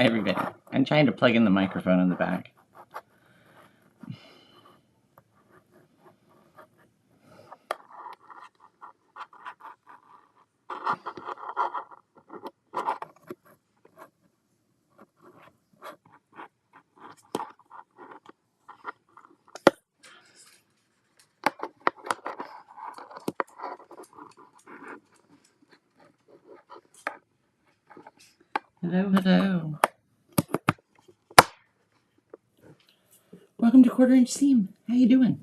Hi, everybody. I'm trying to plug in the microphone in the back. Hello, hello. Welcome to Quarter Inch Seam. How you doing?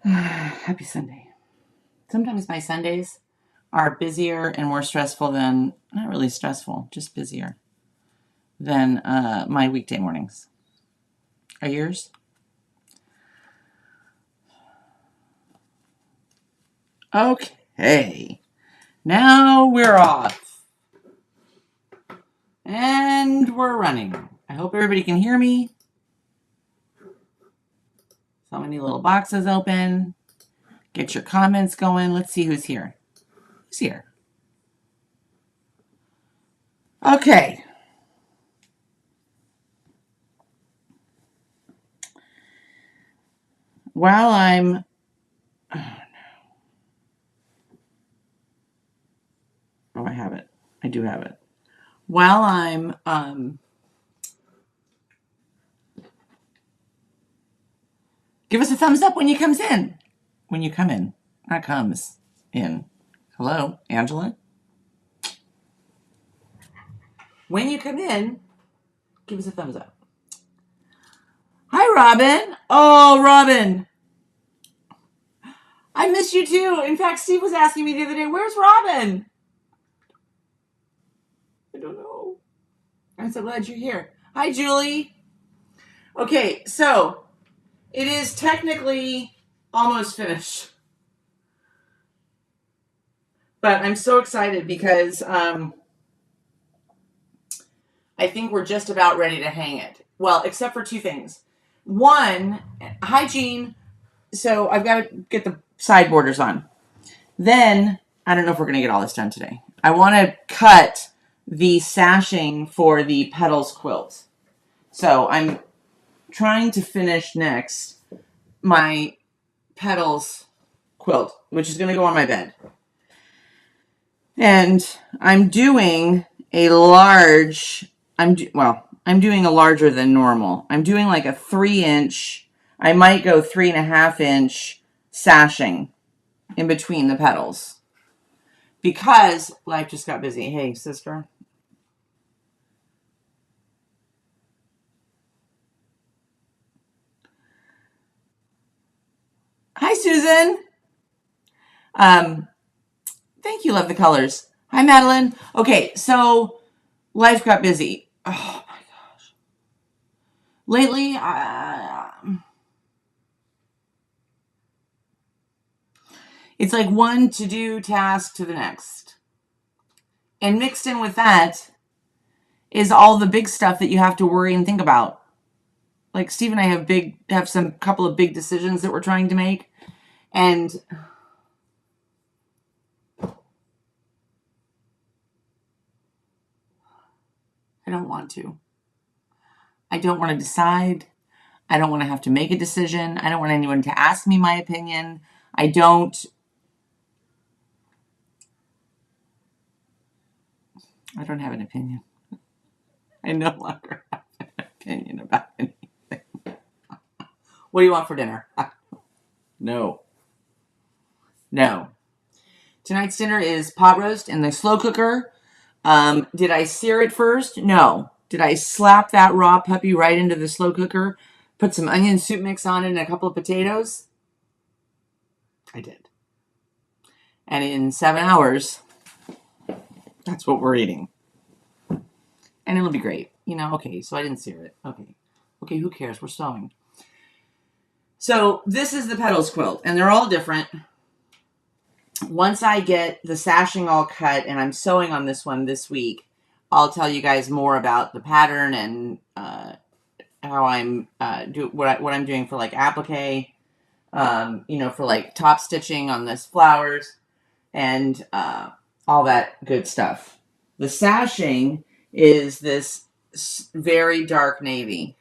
Happy Sunday. Sometimes my Sundays are busier and more stressful than, not really stressful, just busier than my weekday mornings. Are yours? Okay. Now we're off. And we're running. I hope everybody can hear me. So many little boxes open. Get your comments going. Let's see who's here. Who's here? Okay. While I'm... Oh, no. Oh, I have it. I do have it. While I'm... Give us a thumbs up when you comes in. When you come in. Not comes in. Hello, Angela? When you come in, give us a thumbs up. Hi, Robin. Oh, Robin. I missed you too. In fact, Steve was asking me the other day, where's Robin? I don't know. I'm so glad you're here. Hi, Julie. Okay, so it is technically almost finished. But I'm so excited because I think we're just about ready to hang it. Well, except for two things. One, hygiene. So I've got to get the side borders on. Then, I don't know if we're going to get all this done today. I want to cut the sashing for the petals quilt. So I'm trying to finish next my petals quilt, which is going to go on my bed. And I'm doing a large, I'm doing a larger than normal. I'm doing like a 3-inch, I might go 3.5-inch sashing in between the petals. Because life just got busy. Hey, sister. Hi, Susan. Thank you, love the colors. Hi, Madeline. Okay, so life got busy. Oh my gosh. Lately, it's like one to-do task to the next. And mixed in with that is all the big stuff that you have to worry and think about. Like Steve and I have some couple of big decisions that we're trying to make. And I don't want to. I don't want to decide. I don't want to have to make a decision. I don't want anyone to ask me my opinion. I don't have an opinion. I no longer have an opinion about anything. What do you want for dinner? No. Tonight's dinner is pot roast in the slow cooker. Did I sear it first? No. Did I slap that raw puppy right into the slow cooker? Put some onion soup mix on it and a couple of potatoes? I did. And in 7 hours, that's what we're eating. And it'll be great. Okay, so I didn't sear it. Okay, who cares? We're sewing. So this is the petals quilt, and they're all different. Once I get the sashing all cut, and I'm sewing on this one this week, I'll tell you guys more about the pattern and how I'm what I'm doing for like applique, for like top stitching on this flowers and all that good stuff. The sashing is this very dark navy,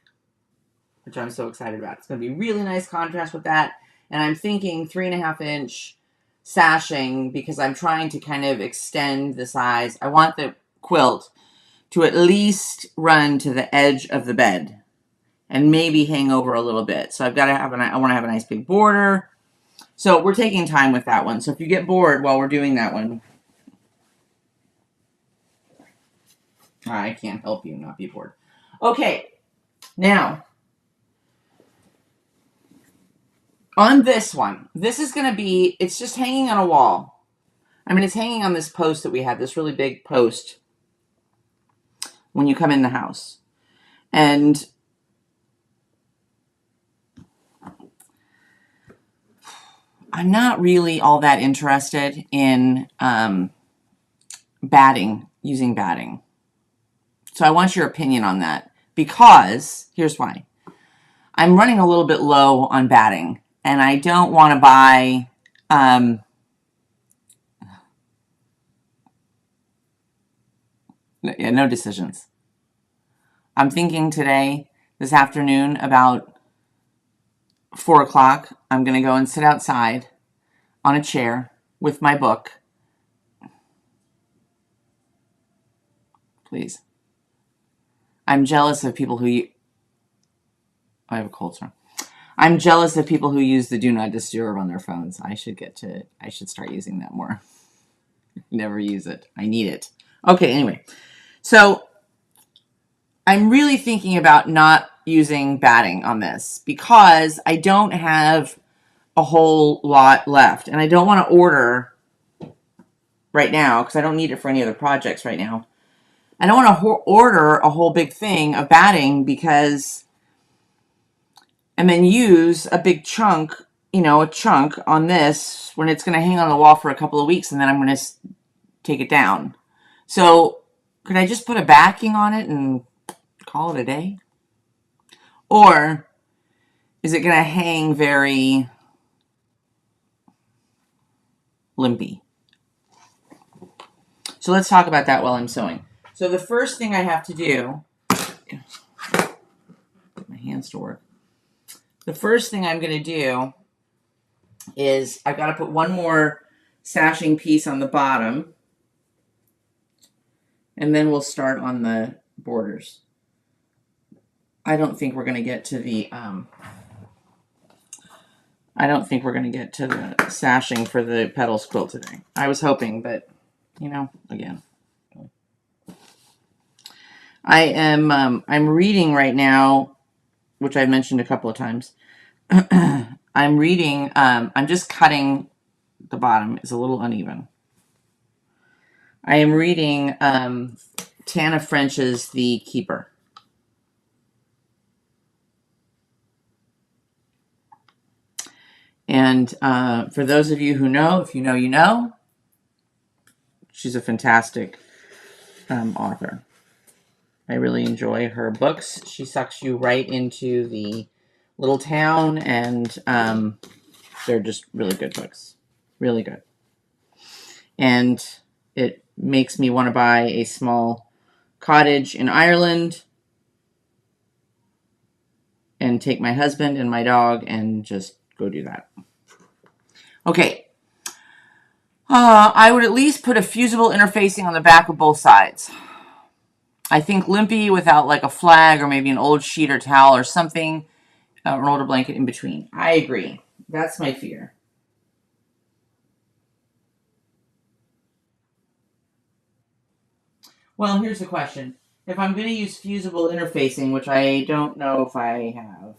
which I'm so excited about. It's going to be really nice contrast with that. And I'm thinking 3.5-inch sashing because I'm trying to kind of extend the size. I want the quilt to at least run to the edge of the bed and maybe hang over a little bit. So I've got to have I want to have a nice big border. So we're taking time with that one. So if you get bored while we're doing that one, I can't help you not be bored. Okay, now on this one, this is going to be, it's just hanging on a wall. I mean, it's hanging on this post that we had, this really big post when you come in the house. And I'm not really all that interested in batting, using batting. So I want your opinion on that because, here's why. I'm running a little bit low on batting and I don't want to buy no decisions. I'm thinking today, this afternoon, about 4 o'clock, I'm going to go and sit outside on a chair with my book. Please. I'm jealous of people who... I have a cold sore. I'm jealous of people who use the Do Not Disturb on their phones. I should start using that more. Never use it. I need it. Okay, anyway. So I'm really thinking about not using batting on this because I don't have a whole lot left. And I don't want to order right now because I don't need it for any other projects right now. I don't want to order a whole big thing of batting because... and then use a big chunk, a chunk on this when it's going to hang on the wall for a couple of weeks and then I'm going to take it down. So could I just put a backing on it and call it a day? Or is it going to hang very limpy? So let's talk about that while I'm sewing. So the first thing I have to do, get my hands to work. The first thing I'm going to do is I've got to put one more sashing piece on the bottom. And then we'll start on the borders. I don't think we're going to get to the sashing for the petals quilt today. I was hoping, but again. I'm reading right now, which I've mentioned a couple of times. I'm reading, I'm just cutting the bottom. It's a little uneven. I am reading Tana French's The Keeper. And for those of you who know, if you know, you know, she's a fantastic author. I really enjoy her books. She sucks you right into the little town, and they're just really good books. Really good. And it makes me want to buy a small cottage in Ireland and take my husband and my dog and just go do that. Okay. I would at least put a fusible interfacing on the back of both sides. I think limpy without like a flag or maybe an old sheet or towel or something, or an older blanket in between. I agree. That's my fear. Well, here's the question. If I'm going to use fusible interfacing, which I don't know if I have.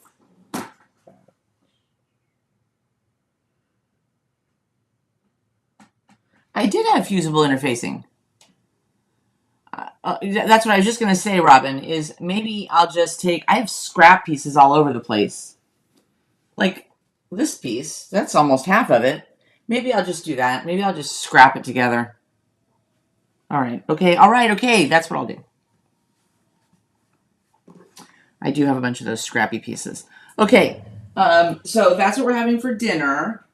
I did have fusible interfacing. That's what I was just going to say, Robin, is maybe I'll just take... I have scrap pieces all over the place. Like this piece, that's almost half of it. Maybe I'll just do that. Maybe I'll just scrap it together. All right. Okay. All right. Okay. That's what I'll do. I do have a bunch of those scrappy pieces. Okay. So that's what we're having for dinner.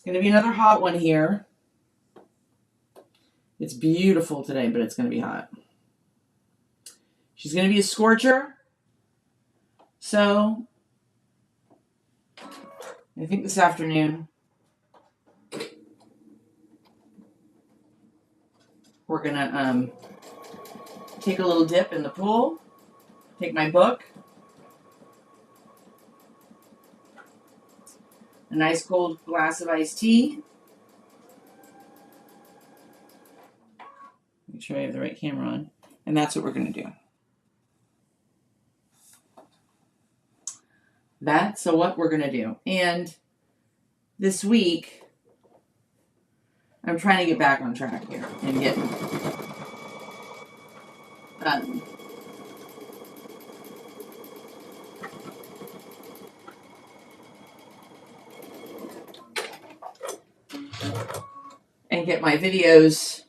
Going to be another hot one here. It's beautiful today, but it's going to be hot. She's going to be a scorcher. So, I think this afternoon, we're going to take a little dip in the pool, take my book, a nice cold glass of iced tea. Make sure I have the right camera on. And that's what we're going to do. That's what we're going to do. And this week, I'm trying to get back on track here and get my videos,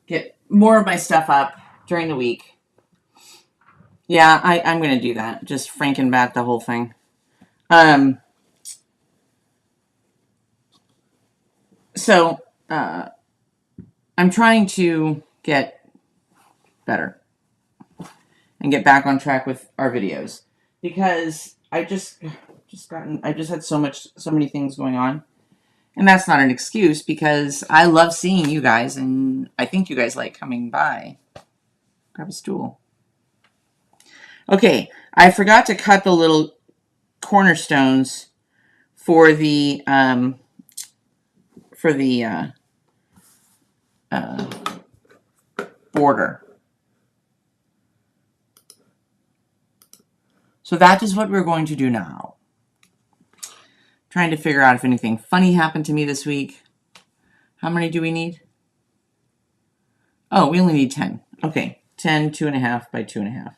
get more of my stuff up during the week. Yeah, I'm going to do that. Just frankenbat the whole thing. So, I'm trying to get better and get back on track with our videos because I just had so many things going on. And that's not an excuse because I love seeing you guys and I think you guys like coming by. Grab a stool. Okay, I forgot to cut the little cornerstones for the border. So that is what we're going to do now. Trying to figure out if anything funny happened to me this week. How many do we need? Oh, we only need 10. Okay, 10, 2.5 by 2.5.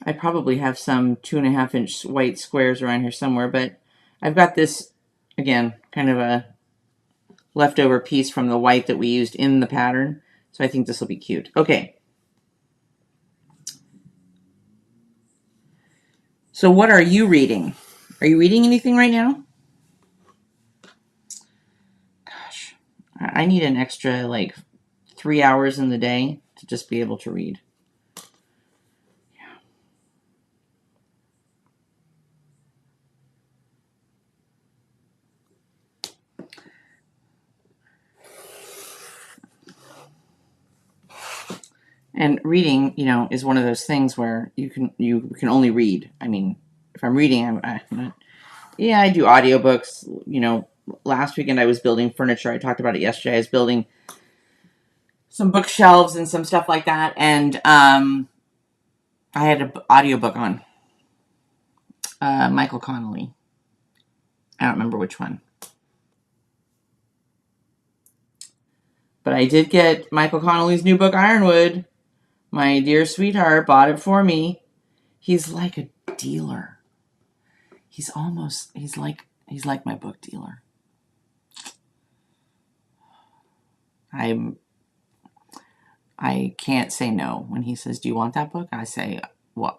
I probably have some 2.5-inch white squares around here somewhere, but I've got this, again, kind of a leftover piece from the white that we used in the pattern. So I think this will be cute. Okay. So what are you reading? Are you reading anything right now? Gosh, I need an extra like 3 hours in the day to just be able to read. And reading, is one of those things where you can only read. I mean, if I'm reading, I do audiobooks. Last weekend I was building furniture. I talked about it yesterday. I was building some bookshelves and some stuff like that. And I had an audiobook on Michael Connelly. I don't remember which one. But I did get Michael Connelly's new book, Ironwood. My dear sweetheart bought it for me. He's like a dealer. He's like my book dealer. I can't say no when he says, "Do you want that book?" I say, "Well,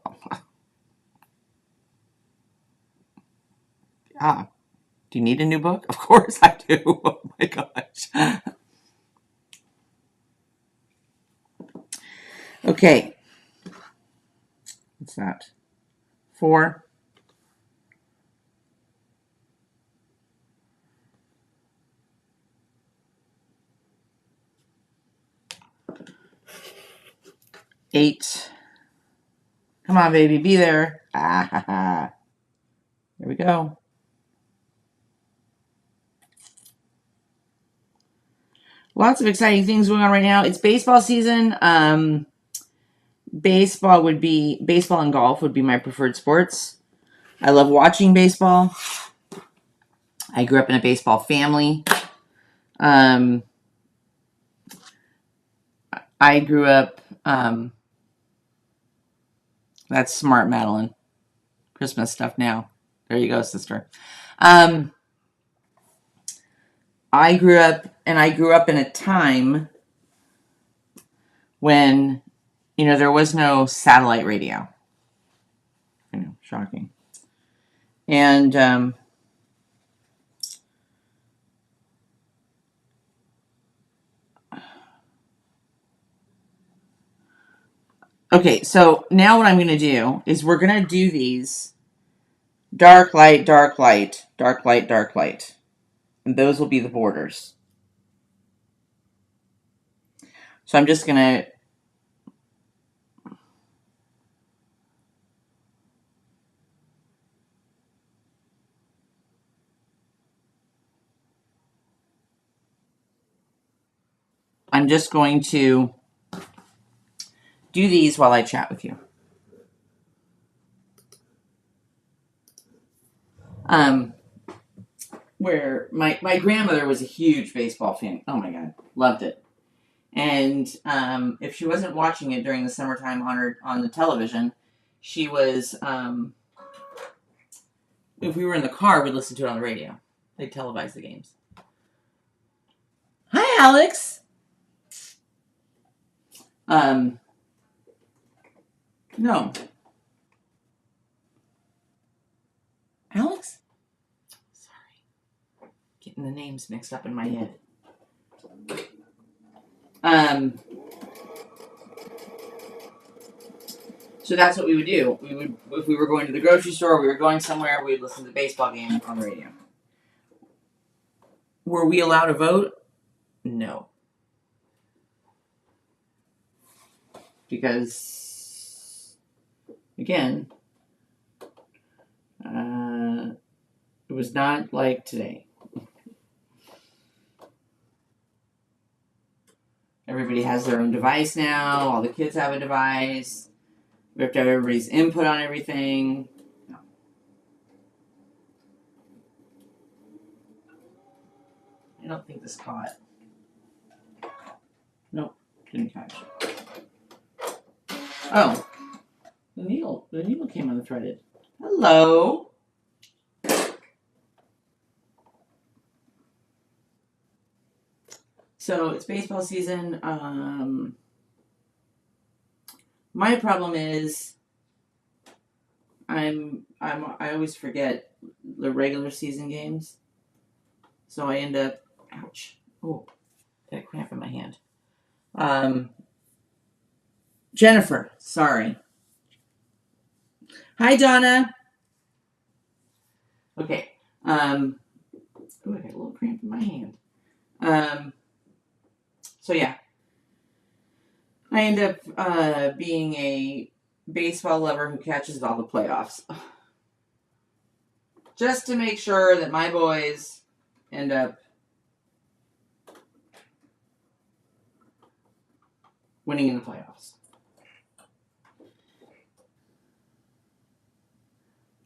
yeah. Do you need a new book?" Of course I do. Oh my gosh. Okay. What's that? 4. Eight. Come on, baby, be there. There we go. Lots of exciting things going on right now. It's baseball season. Baseball and golf would be my preferred sports. I love watching baseball. I grew up in a baseball family. I grew up, that's smart, Madeline. Christmas stuff now. There you go, sister. I grew up in a time when, there was no satellite radio. Shocking. And okay, so now what I'm going to do is we're going to do these dark light, dark light, dark light, dark light. And those will be the borders. So I'm just going to do these while I chat with you. Where my grandmother was a huge baseball fan. Oh my God, loved it. And if she wasn't watching it during the summertime on the television, she was. If we were in the car, we'd listen to it on the radio. They'd televise the games. Hi, Alex. No. Alex? Sorry. Getting the names mixed up in my head. So that's what we would do. We would, if we were going to the grocery store, we were going somewhere, we would listen to the baseball game on the radio. Were we allowed to vote? No. Because, again, it was not like today. Everybody has their own device now. All the kids have a device. We have to have everybody's input on everything. No. I don't think this caught. Nope, didn't catch. Oh, the needle came unthreaded. Hello. So it's baseball season. My problem is I always forget the regular season games. So I end up, ouch. Oh, got a cramp in my hand. Jennifer, sorry. Hi, Donna. Okay. Oh, I got a little cramp in my hand. So yeah. I end up being a baseball lover who catches all the playoffs. Just to make sure that my boys end up winning in the playoffs.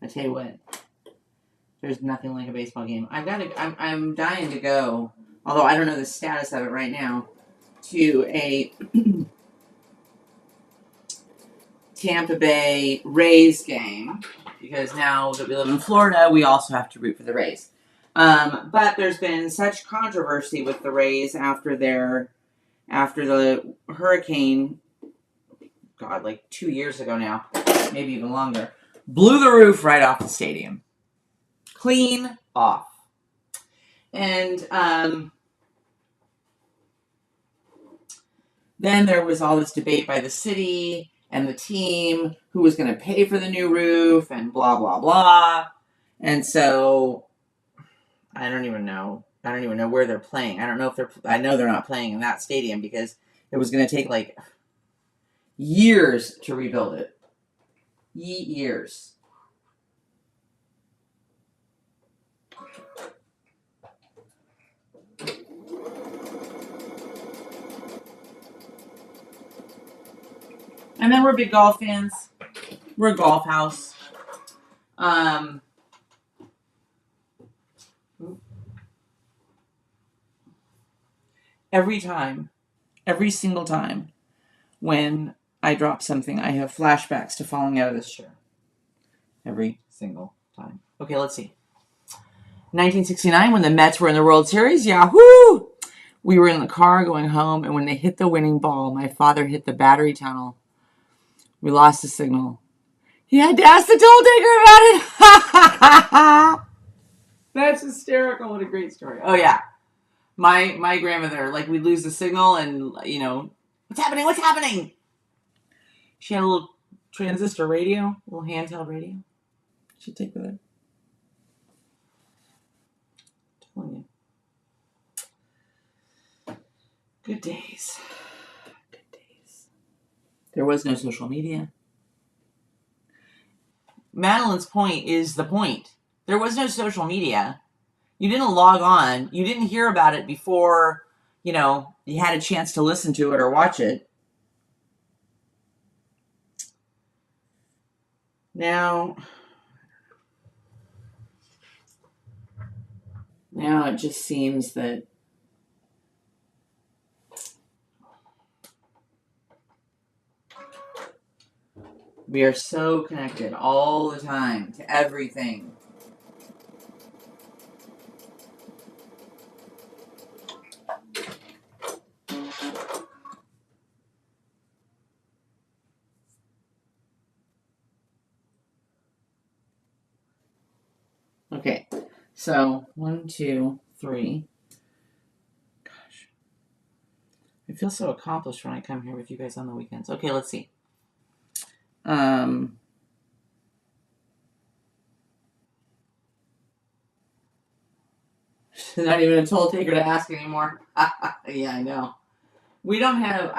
I tell you what, there's nothing like a baseball game. I'm dying to go, although I don't know the status of it right now, to a Tampa Bay Rays game, because now that we live in Florida, we also have to root for the Rays. But there's been such controversy with the Rays after the hurricane, God, like 2 years ago now, maybe even longer, blew the roof right off the stadium. Clean off. And then there was all this debate by the city and the team who was going to pay for the new roof and blah, blah, blah. And so I don't even know where they're playing. I know they're not playing in that stadium because it was going to take like years to rebuild it. Years. And then we're big golf fans. We're a golf house. Every single time when I drop something, I have flashbacks to falling out of this chair. Every single time. Okay, let's see. 1969, when the Mets were in the World Series, yahoo! We were in the car going home, and when they hit the winning ball, my father hit the battery tunnel. We lost the signal. He had to ask the toll taker about it. That's hysterical. What a great story. Oh, yeah. My grandmother, like, we'd lose the signal and, you know, what's happening? What's happening? She had a little transistor radio, a little handheld radio. She'd take with her. I'm telling you. Good days. Good days. There was no social media. Madeline's point is the point. There was no social media. You didn't log on. You didn't hear about it before, you know, you had a chance to listen to it or watch it. Now it just seems that we are so connected all the time to everything. Okay, so 1, 2, 3. Gosh, I feel so accomplished when I come here with you guys on the weekends. Okay, let's see. Not even a toll taker to ask anymore. Yeah, I know. We don't have.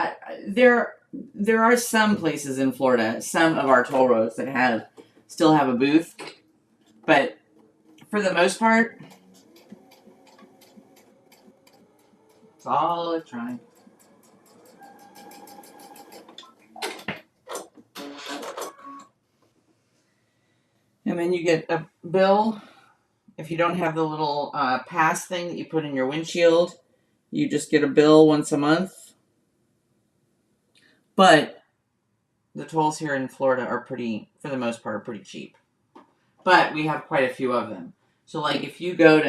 There are some places in Florida, some of our toll roads that still have a booth, but for the most part, it's all electronic. And then you get a bill. If you don't have the little pass thing that you put in your windshield, you just get a bill once a month. But the tolls here in Florida are pretty, for the most part, pretty cheap. But we have quite a few of them. So, like, if you go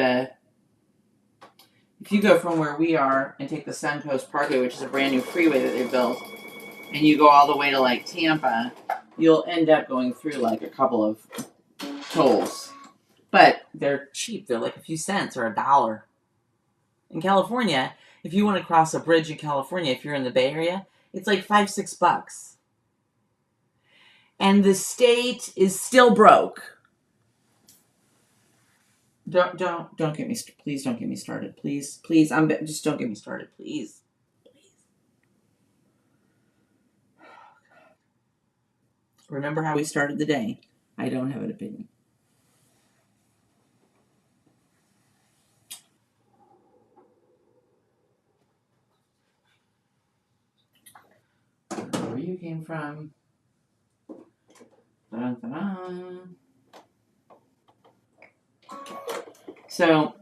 from where we are and take the Suncoast Parkway, which is a brand new freeway that they built, and you go all the way to, like, Tampa, you'll end up going through, like, a couple of tolls. But they're cheap. They're like a few cents or $1. In California, if you want to cross a bridge in California, if you're in the Bay Area, it's like $5-6. And the state is still broke. Don't get me. Please don't get me started. Please. Just don't get me started. Please. Remember how we started the day. I don't have an opinion. Where you came from. Dun-dun-dun. So,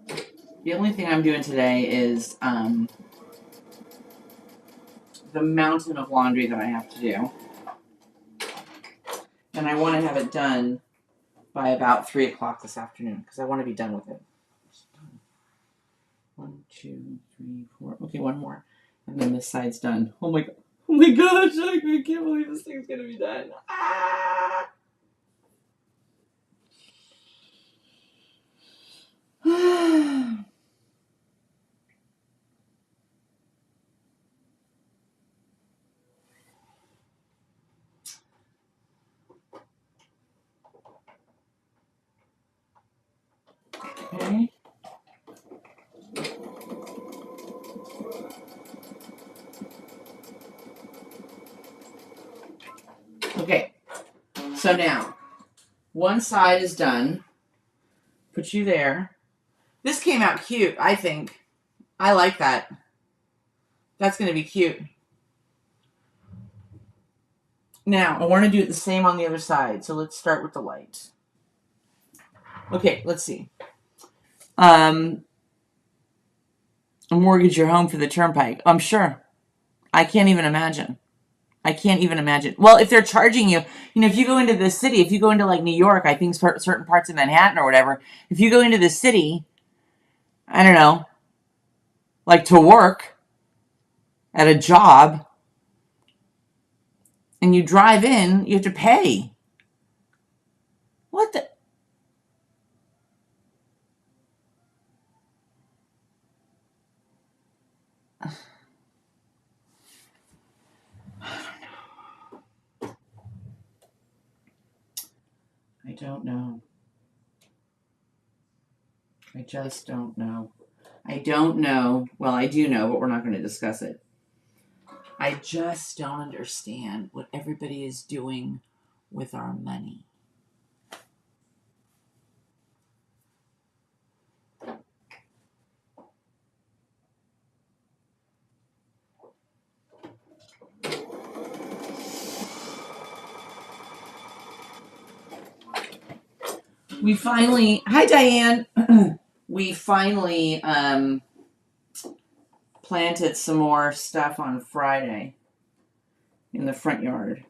the only thing I'm doing today is the mountain of laundry that I have to do. And I want to have it done by about 3 o'clock this afternoon because I want to be done with it. 1, 2, 3, 4. Okay, one more. And then this side's done. Oh my gosh, I can't believe this thing's going to be done. Ah! Okay. Okay. So now, one side is done. Put you there. This came out cute, I think. I like that. That's going to be cute. Now, I want to do it the same on the other side. So let's start with the light. Okay, let's see. Mortgage your home for the turnpike. I'm sure. I can't even imagine. Well, if they're charging you, if you go into the city, if you go into like New York, I think certain parts of Manhattan or whatever, if you go into the city, I don't know, like to work at a job and you drive in, you have to pay. What the? I don't know. I just don't know. I don't know. Well, I do know, but we're not going to discuss it. I just don't understand what everybody is doing with our money. We finally, hi Diane. We finally planted some more stuff on Friday in the front yard.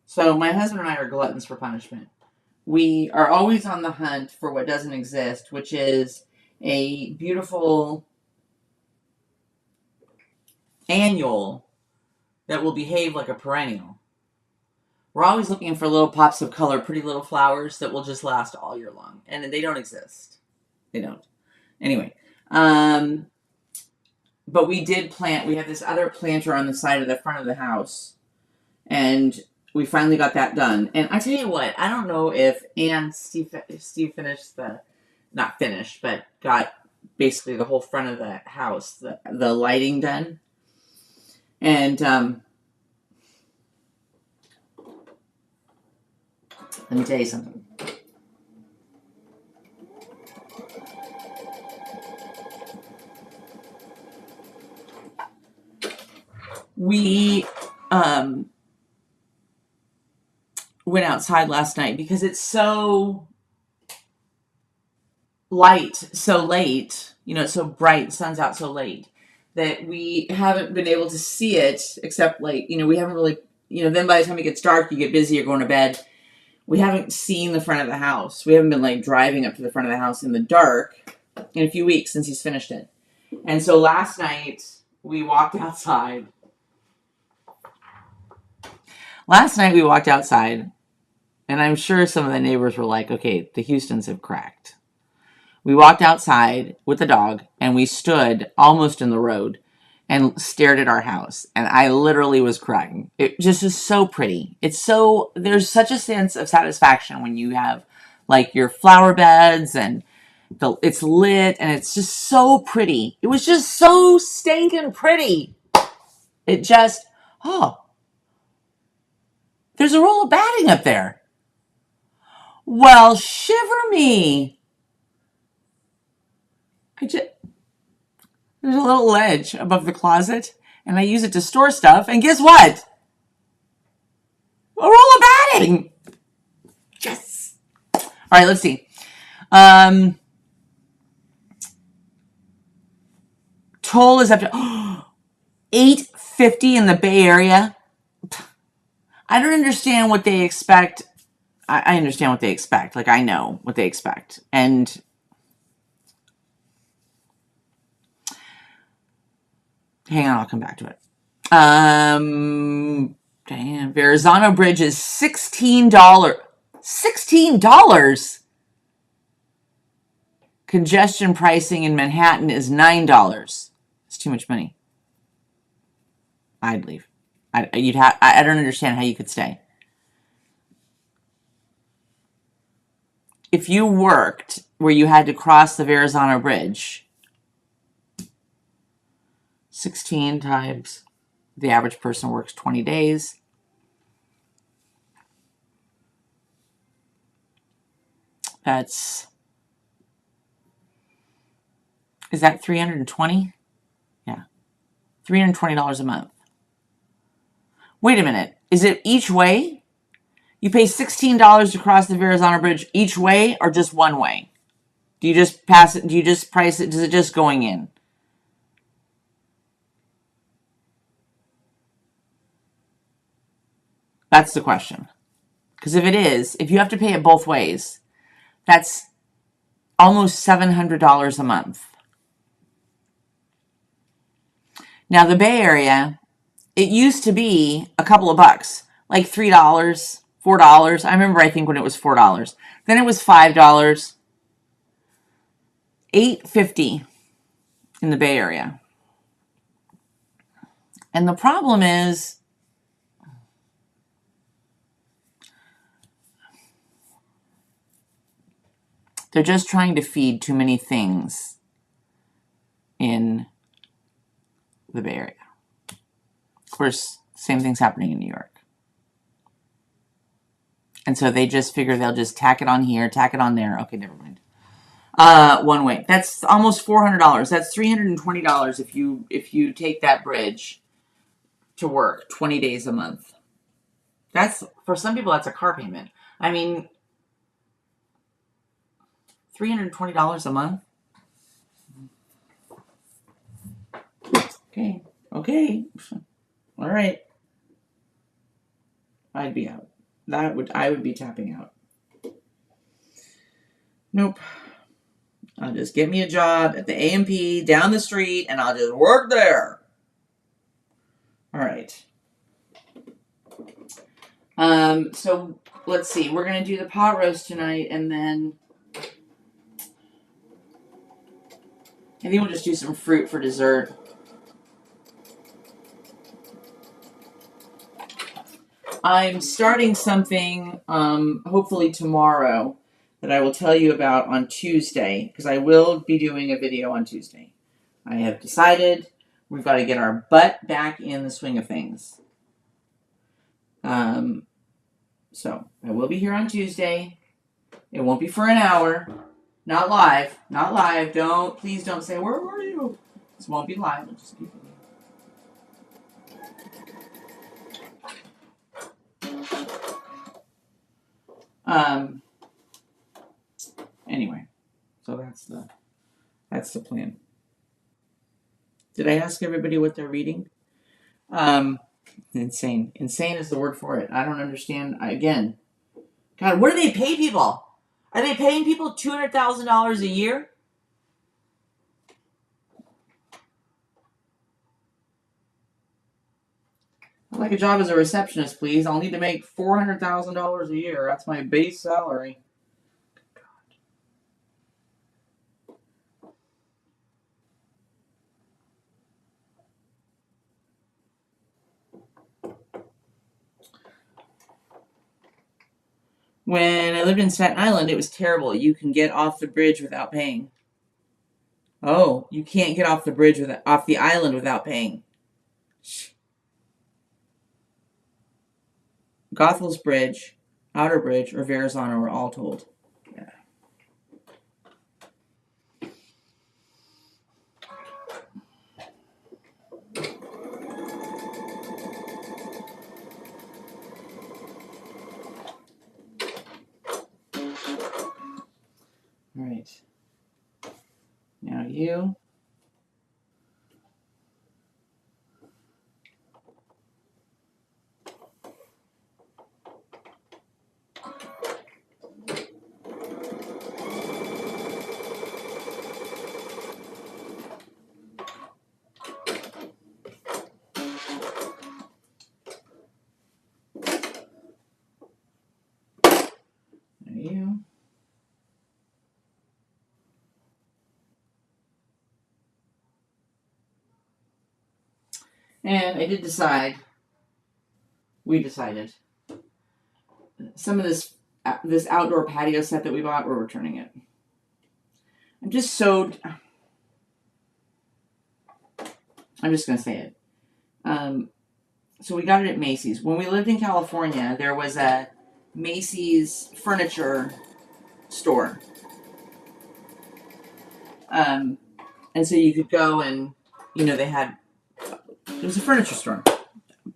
So my husband and I are gluttons for punishment. We are always on the hunt for what doesn't exist, which is a beautiful annual that will behave like a perennial. We're always looking for little pops of color, pretty little flowers that will just last all year long. And they don't exist. They don't. Anyway, but we did plant, we have this other planter on the side of the front of the house. And we finally got that done. And I tell you what, I don't know if Steve finished not finished, but got basically the whole front of the house, the lighting done. And let me tell you something. We went outside last night because it's so light, so late, it's so bright, sun's out so late, that we haven't been able to see it except we haven't really, then by the time it gets dark, you get busy, you're going to bed. We haven't seen the front of the house. We haven't been driving up to the front of the house in the dark in a few weeks since he's finished it. And so last night we walked outside. And I'm sure some of the neighbors were like, okay, the Houstons have cracked. We walked outside with the dog and we stood almost in the road and stared at our house. And I literally was crying. It just is so pretty. There's such a sense of satisfaction when you have your flower beds and it's lit and it's just so pretty. It was just so stinking pretty. It just, there's a roll of batting up there. Well, shiver me. There's a little ledge above the closet, and I use it to store stuff. And guess what? A roll of batting. Yes. All right, let's see. Toll is up to $8.50 in the Bay Area. I don't understand what they expect. I understand what they expect. I know what they expect. And hang on, I'll come back to it. Verrazano Bridge is $16. $16. Congestion pricing in Manhattan is $9. It's too much money. I'd leave. I don't understand how you could stay. If you worked where you had to cross the Verrazano Bridge, 16 times the average person works 20 days. Is that 320? Yeah. $320 a month. Wait a minute. Is it each way? You pay $16 to cross the Verrazano Bridge each way or just one way? Do you just pass it? Do you just price it? Does it just going in? That's the question. Because if you have to pay it both ways, that's almost $700 a month. Now, the Bay Area, it used to be a couple of bucks, like $3, $4. I remember, I think when it was $4. Then it was $5. $8.50 in the Bay Area. And the problem is, they're just trying to feed too many things in the Bay Area. Of course, same thing's happening in New York. And so they just figure they'll just tack it on here, tack it on there. Okay, never mind. One way. That's almost $400. That's $320 if you take that bridge to work 20 days a month. That's, for some people, that's a car payment. I mean, $320 a month. Okay. Okay. All right. I'd be out. I would be tapping out. Nope. I'll just get me a job at the A&P down the street and I'll just work there. All right. So let's see. We're going to do the pot roast tonight, and then I think we'll just do some fruit for dessert. I'm starting something, hopefully tomorrow, that I will tell you about on Tuesday, because I will be doing a video on Tuesday. I have decided we've got to get our butt back in the swing of things. So I will be here on Tuesday. It won't be for an hour. Not live. Not live. Please don't say, where were you? This won't be live. It'll just be anyway, so that's the plan. Did I ask everybody what they're reading? Insane. Insane is the word for it. I don't understand. Again, God, what do they pay people? Are they paying people $200,000 a year? I'd like a job as a receptionist, please. I'll need to make $400,000 a year. That's my base salary. When I lived in Staten Island, it was terrible. You can get off the bridge without paying. Oh, you can't get off the island without paying. Gothel's Bridge, Outer Bridge, or Verrazano were all told. Yeah. All right. Now you. And I did decide, we decided, some of this outdoor patio set that we bought, we're returning it. I'm just going to say it. So we got it at Macy's. When we lived in California, there was a Macy's furniture store. And so you could go and, it was a furniture store.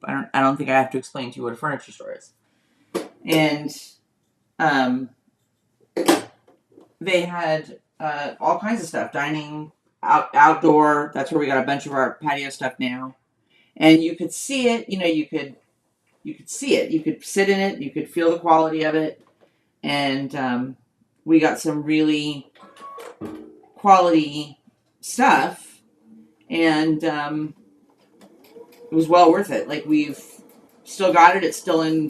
I don't think I have to explain to you what a furniture store is. And they had all kinds of stuff, dining, outdoor. That's where we got a bunch of our patio stuff now. And you could see it, you could see it. You could sit in it. You could feel the quality of it. And we got some really quality stuff. And it was well worth it. Like, we've still got it. It's still in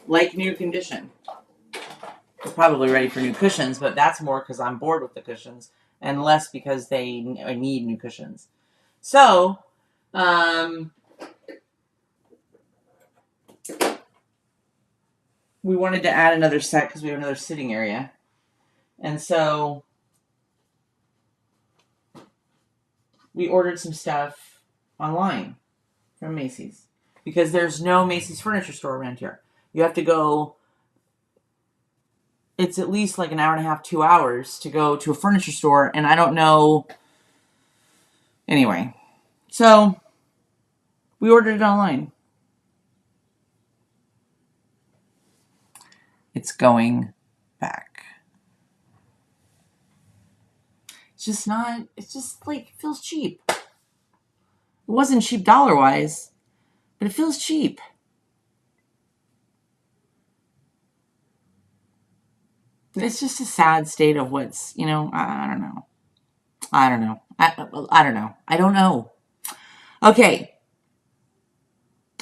like new condition. They're probably ready for new cushions, but that's more because I'm bored with the cushions and less because they need new cushions. So, we wanted to add another set because we have another sitting area. And so we ordered some stuff online from Macy's because there's no Macy's furniture store around here. You have to go, it's at least like an hour and a half, 2 hours to go to a furniture store. And I don't know. Anyway, so we ordered it online. It's going back. It's just not, it's just like, it feels cheap. It wasn't cheap dollar wise, but it feels cheap. It's just a sad state of what's, I don't know. I don't know. I don't know. I don't know. Okay.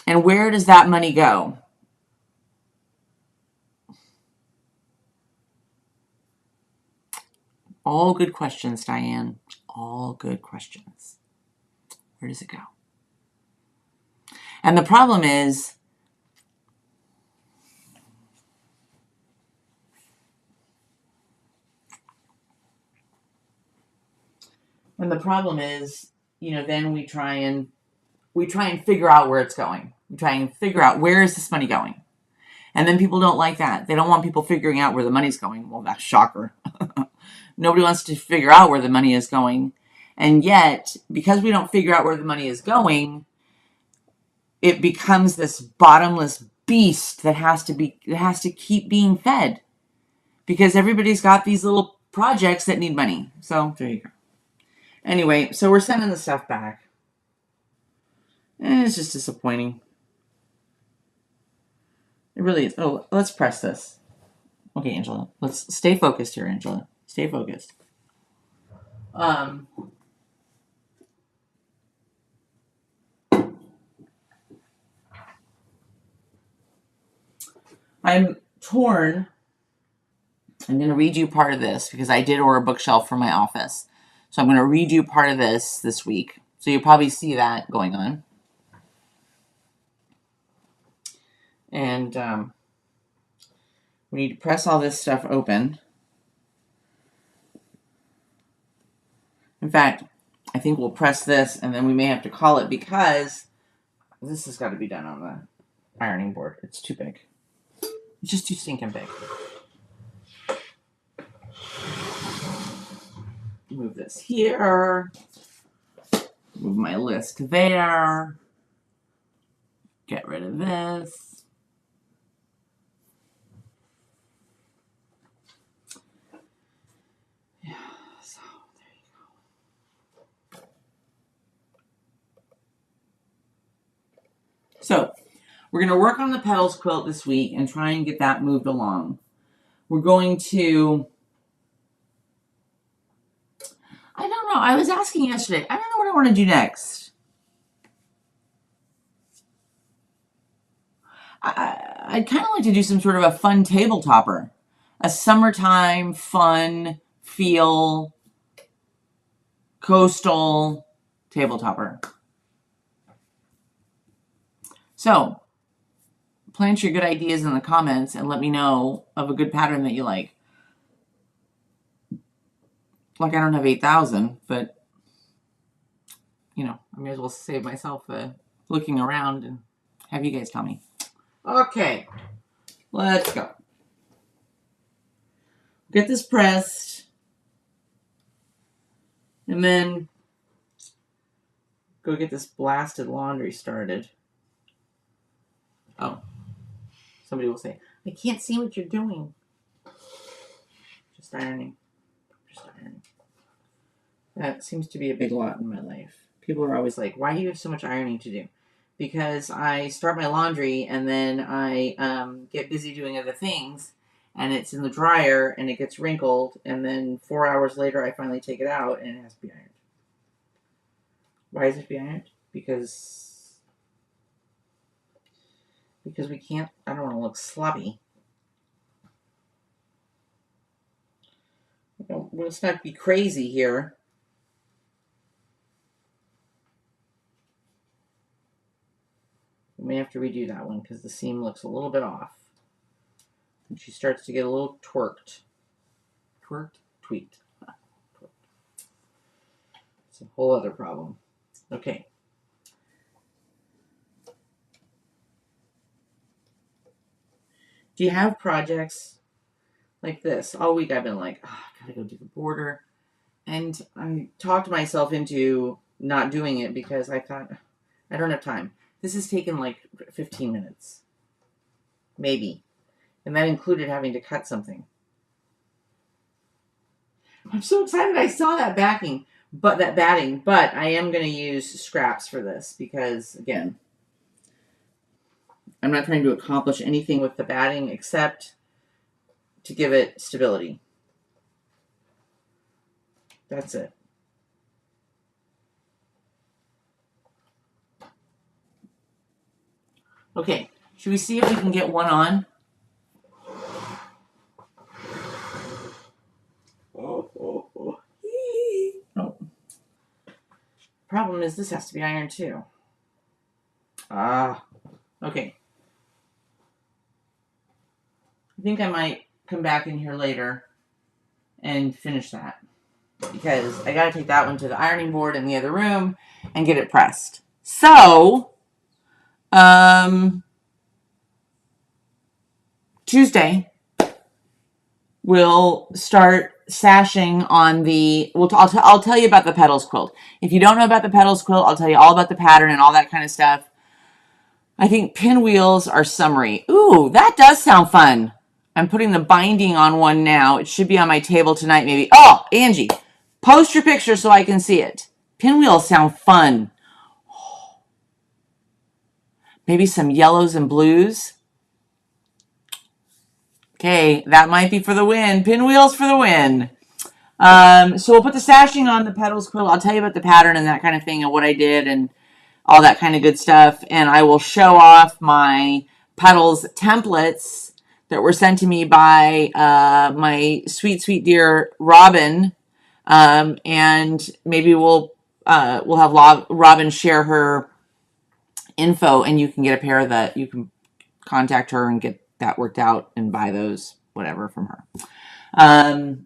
And where does that money go? All good questions, Diane. All good questions. Where does it go? And the problem is, then we try and figure out where it's going. We try and figure out, where is this money going? And then people don't like that. They don't want people figuring out where the money's going. Well, that's shocker. Nobody wants to figure out where the money is going. And yet, because we don't figure out where the money is going, it becomes this bottomless beast that has to keep being fed. Because everybody's got these little projects that need money. So, there you go. Anyway, so we're sending the stuff back. And it's just disappointing. It really is. Oh, let's press this. Okay, Angela. Let's stay focused here, Angela. Stay focused. I'm torn. I'm going to read you part of this because I did order a bookshelf for my office. So I'm going to read you part of this week. So you'll probably see that going on. And we need to press all this stuff open. In fact, I think we'll press this and then we may have to call it because this has got to be done on the ironing board. It's too big. It's just too stinking big. Move this here. Move my list there. Get rid of this. Yeah, so there you go. So we're going to work on the petals quilt this week and try and get that moved along. We're going to, I don't know. I was asking yesterday. I don't know what I want to do next. I'd kind of like to do some sort of a fun table topper. A summertime, fun, feel, coastal table topper. So, plant your good ideas in the comments and let me know of a good pattern that you like. Like, I don't have 8,000, but, I may as well save myself looking around and have you guys tell me. Okay, let's go. Get this pressed. And then go get this blasted laundry started. Oh, somebody will say, I can't see what you're doing. Just ironing. That seems to be a big lot in my life. People are always like, why do you have so much ironing to do? Because I start my laundry and then I get busy doing other things and it's in the dryer and it gets wrinkled and then 4 hours later I finally take it out and it has to be ironed. Why does it have to be ironed? Because because we can't, I don't want to look sloppy. Let's not be crazy here. We may have to redo that one because the seam looks a little bit off. And she starts to get a little twerked. Twerked? Tweaked. It's a whole other problem. Okay. Do you have projects like this? All week I've been like, oh, I gotta go do the border. And I talked myself into not doing it because I thought, I don't have time. This has taken like 15 minutes. Maybe. And that included having to cut something. I'm so excited I saw that batting, but I am going to use scraps for this because, again, I'm not trying to accomplish anything with the batting except to give it stability. That's it. Okay, should we see if we can get one on? Oh. Problem is this has to be ironed too. Okay. I think I might come back in here later and finish that because I got to take that one to the ironing board in the other room and get it pressed. So, Tuesday, we'll start sashing on the, I'll tell you about the petals quilt. If you don't know about the petals quilt, I'll tell you all about the pattern and all that kind of stuff. I think pinwheels are summery. Ooh, that does sound fun. I'm putting the binding on one now. It should be on my table tonight, maybe. Oh, Angie, post your picture so I can see it. Pinwheels sound fun. Maybe some yellows and blues. Okay, that might be for the win. Pinwheels for the win. So we'll put the sashing on the petals quilt. I'll tell you about the pattern and that kind of thing and what I did and all that kind of good stuff. And I will show off my petals templates that were sent to me by my sweet dear Robin. And maybe we'll have Robin share her info and you can get a pair that you can contact her and get that worked out and buy those, whatever, from her. And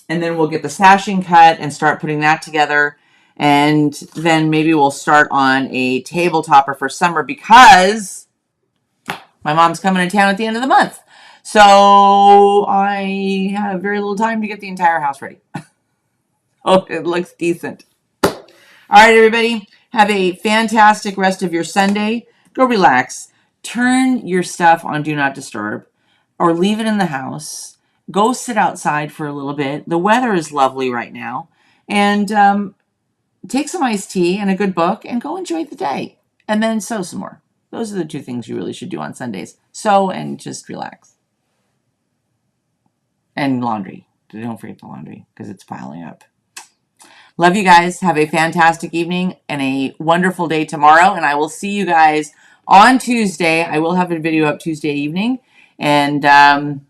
then we'll get the sashing cut and start putting that together. And then maybe we'll start on a table topper for summer because my mom's coming to town at the end of the month. So I have very little time to get the entire house ready. Oh, it looks decent. All right, everybody. Have a fantastic rest of your Sunday. Go relax. Turn your stuff on Do Not Disturb or leave it in the house. Go sit outside for a little bit. The weather is lovely right now. And take some iced tea and a good book and go enjoy the day. And then sew some more. Those are the two things you really should do on Sundays. Sew and just relax. And laundry. Don't forget the laundry because it's piling up. Love you guys. Have a fantastic evening and a wonderful day tomorrow. And I will see you guys on Tuesday. I will have a video up Tuesday evening. And what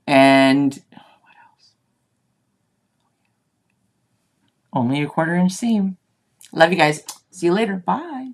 else? Only a 1/4 inch seam. Love you guys. See you later. Bye.